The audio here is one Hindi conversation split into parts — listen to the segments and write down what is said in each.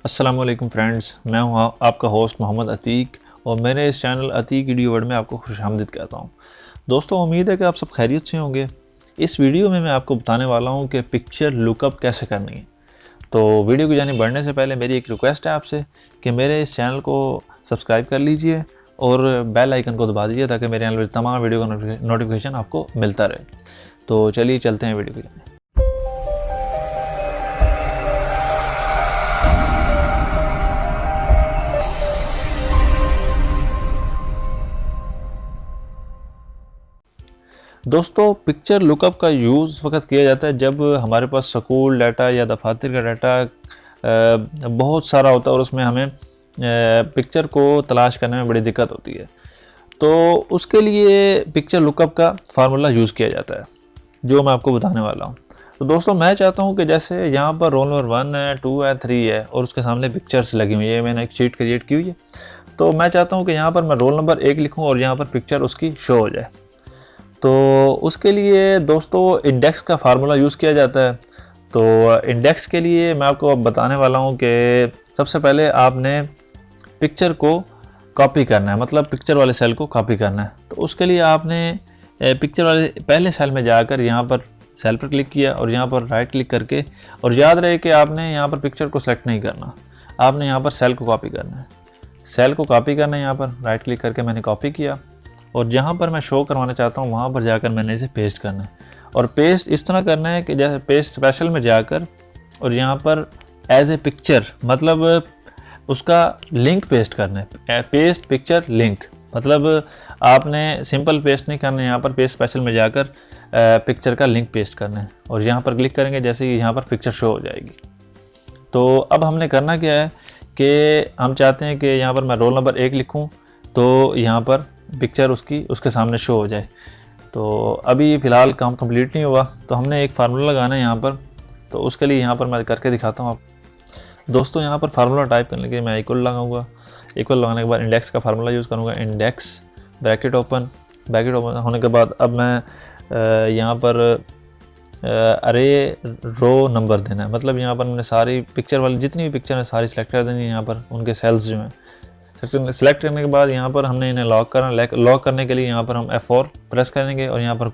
अस्सलामुअलैकुम फ्रेंड्स, मैं हूँ आपका होस्ट मोहम्मद अतीक और मेरे इस चैनल अतीक वीडियो वर्ल्ड में आपको खुशामदीद कहता हूँ। दोस्तों, उम्मीद है कि आप सब खैरियत से होंगे। इस वीडियो में मैं आपको बताने वाला हूँ कि पिक्चर लुकअप कैसे करनी है। तो वीडियो की जानिब बढ़ने से पहले मेरी एक रिक्वेस्ट है आपसे कि मेरे इस चैनल को सब्सक्राइब कर लीजिए और बेल आइकन को दबा दीजिए ताकि मेरे चैनल पर तमाम वीडियो का नोटिफिकेशन आपको मिलता रहे। तो चलिए चलते हैं वीडियो की जानिब। दोस्तों, पिक्चर लुकअप का यूज़ वक्त किया जाता है जब हमारे पास स्कूल डाटा या दफातर का डाटा बहुत सारा होता है और उसमें हमें पिक्चर को तलाश करने में बड़ी दिक्कत होती है। तो उसके लिए पिक्चर लुकअप का फार्मूला यूज़ किया जाता है जो मैं आपको बताने वाला हूँ। तो दोस्तों, मैं चाहता हूँ कि जैसे यहाँ पर रोल नंबर 1 है, 2 है, 3 है और उसके सामने पिक्चर्स लगी हुई है। मैंने एक शीट क्रिएट की हुई है। तो मैं चाहता हूँ कि यहाँ पर मैं रोल नंबर 1 लिखूँ और यहाँ पर पिक्चर उसकी शो हो जाए। तो उसके लिए दोस्तों इंडेक्स का फार्मूला यूज़ किया जाता है। तो इंडेक्स के लिए मैं आपको अब बताने वाला हूँ कि सबसे पहले आपने पिक्चर को कॉपी करना है, मतलब पिक्चर वाले सेल को कॉपी करना है। तो उसके लिए आपने पिक्चर वाले पहले सेल में जाकर यहाँ पर सेल पर क्लिक किया और यहाँ पर राइट क्लिक करके, और याद रहे कि आपने यहाँ पर पिक्चर को सेलेक्ट नहीं करना, आपने यहाँ पर सेल को कॉपी करना है। सेल को कॉपी करना है, यहाँ पर राइट क्लिक करके मैंने कॉपी किया और जहाँ पर मैं शो करवाना चाहता हूँ वहाँ पर जाकर मैंने इसे पेस्ट करना है। और पेस्ट इस तरह करना है कि जैसे पेस्ट स्पेशल में जाकर और यहाँ पर एज ए पिक्चर, मतलब उसका लिंक पेस्ट करना है। पेस्ट पिक्चर लिंक, मतलब आपने सिंपल पेस्ट नहीं करना है, यहाँ पर पेस्ट स्पेशल में जाकर पिक्चर का लिंक पेस्ट करना है और यहाँ पर क्लिक करेंगे जैसे ही यहाँ पर पिक्चर शो हो जाएगी। तो अब हमने करना क्या है कि हम चाहते हैं कि यहाँ पर मैं रोल नंबर 1 लिखूँ तो यहाँ पर पिक्चर उसके सामने शो हो जाए। तो अभी फ़िलहाल काम कंप्लीट नहीं हुआ, तो हमने एक फार्मूला लगाना है यहाँ पर। तो उसके लिए यहाँ पर मैं करके दिखाता हूँ आप दोस्तों। यहाँ पर फार्मूला टाइप करने के लिए मैं इक्वल लगाऊंगा। इक्वल लगाने के बाद इंडेक्स का फार्मूला यूज़ करूँगा। इंडेक्स ब्रैकेट ओपन होने के बाद अब मैं यहाँ पर अरे रो नंबर देना है, मतलब यहाँ पर मैंने सारी पिक्चर वाली जितनी भी पिक्चर है सारी सेलेक्ट कर देनी है। यहाँ पर उनके सेल्स जो हैं सेलेक्ट करने के बाद यहाँ पर हमने इन्हें लॉक करना। लॉक करने के लिए यहाँ पर हम F4 प्रेस करेंगे और यहाँ पर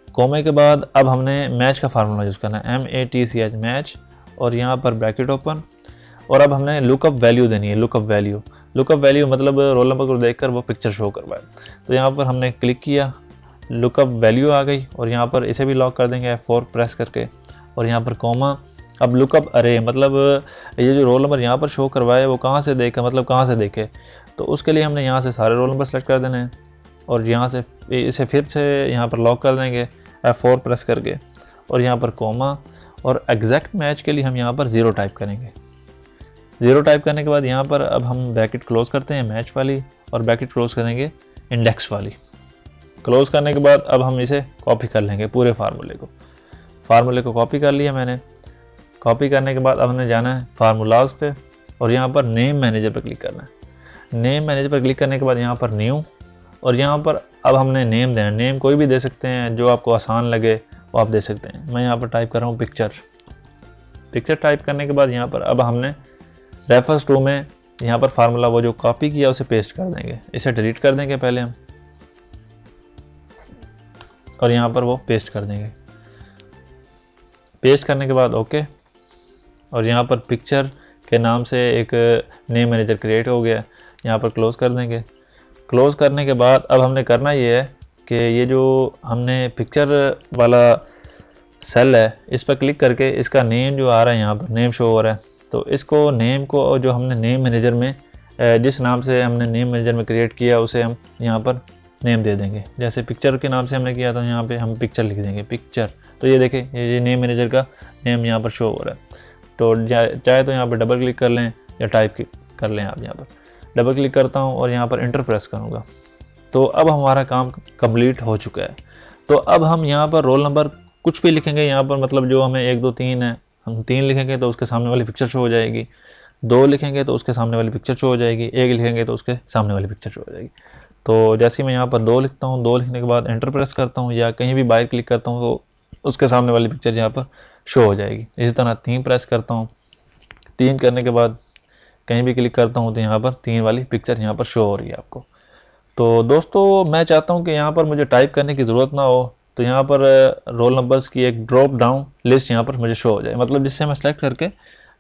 कोमे के बाद अब हमने मैच का फार्मूला यूज़ करना है, MATCH मैच, और यहाँ पर ब्रैकेट ओपन। और अब हमने लुकअप वैल्यू देनी है। लुकअप वैल्यू मतलब रोल नंबर को देखकर वो पिक्चर शो करवाए। तो यहाँ पर हमने क्लिक किया, लुकअप वैल्यू आ गई और यहाँ पर इसे भी लॉक कर देंगे F4 प्रेस करके और यहाँ पर कोमा। अब लुकअप अरे, मतलब ये जो रोल नंबर यहाँ पर शो करवाए वो कहाँ से देखे, मतलब कहाँ से देखे। तो उसके लिए हमने यहाँ से सारे रोल नंबर सेलेक्ट कर देने हैं और यहाँ से इसे फिर से यहाँ पर लॉक कर देंगे F4 प्रेस करके और यहाँ पर कोमा। और एग्जैक्ट मैच के लिए हम यहाँ पर 0 टाइप करेंगे। 0 टाइप करने के बाद यहाँ पर अब हम ब्रैकेट क्लोज करते हैं मैच वाली और ब्रैकेट क्लोज करेंगे इंडेक्स वाली। क्लोज करने के बाद अब हम इसे कॉपी कर लेंगे पूरे फार्मूले को कॉपी कर लिया मैंने। कॉपी करने के बाद अब हमने जाना है फार्मूलाज पे और यहाँ पर नेम मैनेजर पर क्लिक करना है। नेम मैनेजर पर क्लिक करने के बाद यहाँ पर न्यू, और यहाँ पर अब हमने नेम देना। नेम कोई भी दे सकते हैं, जो आपको आसान लगे वो आप दे सकते हैं। मैं यहाँ पर टाइप कर रहा हूँ पिक्चर टाइप करने के बाद यहाँ पर अब हमने रेफरेंस टू में यहाँ पर फार्मूला वो जो कॉपी किया उसे पेस्ट कर देंगे। इसे डिलीट कर देंगे पहले हम और यहाँ पर वो पेस्ट कर देंगे। पेस्ट करने के बाद ओके, और यहाँ पर पिक्चर के नाम से एक नेम मैनेजर क्रिएट हो गया। यहाँ पर क्लोज़ कर देंगे। क्लोज़ करने के बाद अब हमने करना ये है कि ये जो हमने पिक्चर वाला सेल है इस पर क्लिक करके इसका नेम जो आ रहा है यहाँ पर नेम शो हो रहा है, तो इसको नेम को जो हमने नेम मैनेजर में जिस नाम से हमने नेम मैनेजर में क्रिएट किया उसे हम यहाँ पर नेम दे देंगे। जैसे पिक्चर के नाम से हमने किया था, यहाँ पर हम पिक्चर लिख देंगे पिक्चर। तो ये देखें ये नेम मैनेजर का नेम यहाँ पर शो हो रहा है। तो चाहे तो यहाँ पर डबल क्लिक कर लें या टाइप कर लें आप। यहाँ पर डबल क्लिक करता हूँ और यहाँ पर इंटर प्रेस करूँगा। तो अब हमारा काम कंप्लीट हो चुका है। तो अब हम यहाँ पर रोल नंबर कुछ भी लिखेंगे यहाँ पर, मतलब जो हमें 1 2 3 है, हम 3 लिखेंगे तो उसके सामने वाली पिक्चर शो हो जाएगी। 2 लिखेंगे तो उसके सामने वाली पिक्चर शो हो जाएगी। 1 लिखेंगे तो उसके सामने वाली पिक्चर शो हो जाएगी। तो जैसे मैं यहाँ पर 2 लिखता हूँ, 2 लिखने के बाद एंटर प्रेस करता हूँ या कहीं भी बाहर क्लिक करता हूँ तो उसके सामने वाली पिक्चर यहाँ पर शो हो जाएगी। इसी तरह 3 प्रेस करता हूँ, 3 करने के बाद कहीं भी क्लिक करता हूँ तो यहाँ पर 3 वाली पिक्चर यहाँ पर शो हो रही है आपको। तो दोस्तों मैं चाहता हूँ कि यहाँ पर मुझे टाइप करने की ज़रूरत ना हो, तो यहाँ पर रोल नंबर्स की एक ड्रॉप डाउन लिस्ट यहाँ पर मुझे शो हो जाए, मतलब जिससे मैं सेलेक्ट करके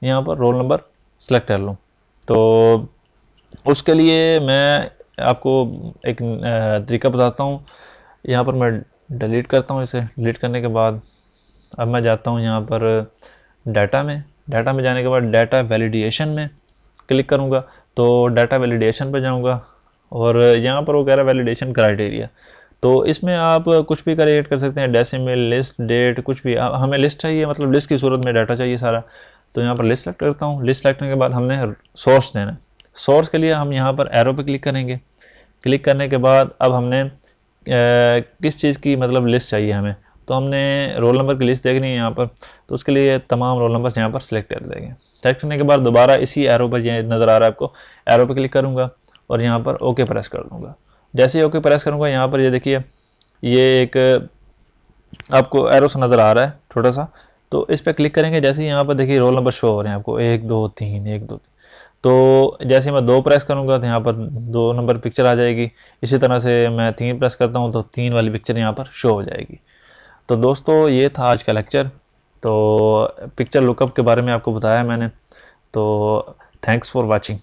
यहाँ पर रोल नंबर सेलेक्ट कर लूँ। तो उसके लिए मैं आपको एक तरीका बताता हूँ। यहाँ पर मैं डिलीट करता हूँ इसे। डिलीट करने के बाद अब मैं जाता हूँ यहाँ पर डाटा में। डाटा में जाने के बाद डाटा वैलिडेशन में क्लिक करूँगा। तो डाटा वैलिडेशन पर जाऊँगा और यहाँ पर वो कह रहा है वैलिडेशन क्राइटेरिया। तो इसमें आप कुछ भी क्रिएट कर सकते हैं, डेसिमल, लिस्ट, डेट, कुछ भी। हमें लिस्ट चाहिए, मतलब लिस्ट की सूरत में डाटा चाहिए सारा। तो यहाँ पर लिस्ट सेलेक्ट करता हूँ। लिस्ट सेलेक्ट करने के बाद हमने सोर्स देना है। सोर्स के लिए हम यहाँ पर एरो पे क्लिक करेंगे। क्लिक करने के बाद अब हमने किस चीज़ की मतलब लिस्ट चाहिए हमें, तो हमने रोल नंबर की लिस्ट देखनी है यहाँ पर। तो उसके लिए तमाम रोल नंबर यहाँ पर सिलेक्ट कर देंगे। सेलेक्ट करने के बाद दोबारा इसी एरो पर, ये नज़र आ रहा है आपको, एरो पर क्लिक करूँगा और यहाँ पर ओके प्रेस कर दूँगा। जैसे ही ओके प्रेस करूँगा यहाँ पर ये देखिए ये एक आपको एरो सा नज़र आ रहा है छोटा सा। तो इस पर क्लिक करेंगे। जैसे ही यहाँ पर देखिए रोल नंबर शो हो रहे हैं आपको 1 2 3 1 2 3। तो जैसे मैं 2 प्रेस करूँगा तो यहाँ पर 2 नंबर पिक्चर आ जाएगी। इसी तरह से मैं 3 प्रेस करता हूँ तो 3 वाली पिक्चर यहाँ पर शो हो जाएगी। तो दोस्तों ये था आज का लेक्चर। तो पिक्चर लुकअप के बारे में आपको बताया मैंने। तो थैंक्स फॉर वॉचिंग।